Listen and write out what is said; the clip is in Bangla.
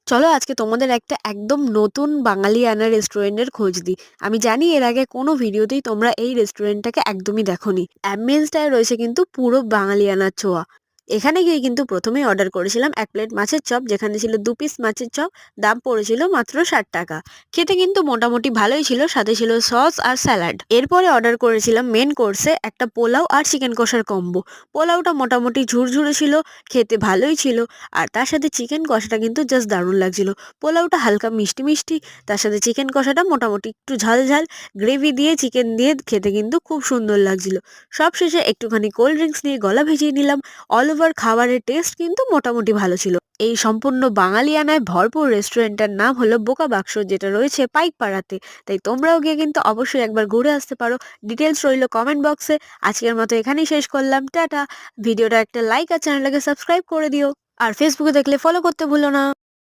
চলো আজকে তোমাদের একটা একদম নতুন বাঙালিয়ানা রেস্টুরেন্টের খোঁজ দিই। আমি জানি এর আগে কোনো ভিডিওতেই তোমরা এই রেস্টুরেন্টটাকে একদমই দেখোনি। অ্যাম্বিয়েন্সটায় রয়েছে কিন্তু পুরো বাঙালিয়ানার ছোঁয়া। এখানে গিয়ে কিন্তু প্রথমেই অর্ডার করেছিলাম 1 প্লেট মাছের চপ, যেখানে ছিল 2 পিস মাছের চপ। দাম পড়েছিল মাত্র 60 টাকা। খেতে কিন্তু মোটামুটি ভালোই ছিল, সাথে ছিল সস আর স্যালাড। এরপরে অর্ডার করেছিলাম মেন কোর্সে একটা পোলাও আর চিকেন কষার কম্বো। পোলাওটা মোটামুটি ঝুরঝুরে ছিল, খেতে ভালোই ছিল। আর তার সাথে চিকেন কষাটা কিন্তু জাস্ট দারুণ লাগছিল। পোলাওটা হালকা মিষ্টি মিষ্টি, তার সাথে চিকেন কষাটা মোটামুটি একটু ঝাল ঝাল, গ্রেভি দিয়ে চিকেন দিয়ে খেতে কিন্তু খুব সুন্দর লাগছিল। সবশেষে একটুখানি কোল্ড ড্রিঙ্কস নিয়ে গলা ভিজিয়ে নিলাম। অল ওভার খাবারের টেস্ট কিন্তু মোটামুটি ভালো ছিল। এই সম্পূর্ণ বাঙালিয়ানায় ভরপুর রেস্টুরেন্টটার নাম হলো বোকা বাক্স, যেটা রয়েছে পাইকপাড়াতে। তাই তোমরাও গিয়ে কিন্তু অবশ্যই একবার ঘুরে আসতে পারো। ডিটেলস রইলো কমেন্ট বক্সে। আজকের মতো এখানেই শেষ করলাম, টাটা। ভিডিওটা একটা লাইক আর চ্যানেলটাকে সাবস্ক্রাইব করে দিও। আর ফেসবুকে দেখলে ফলো করতে ভুলো না।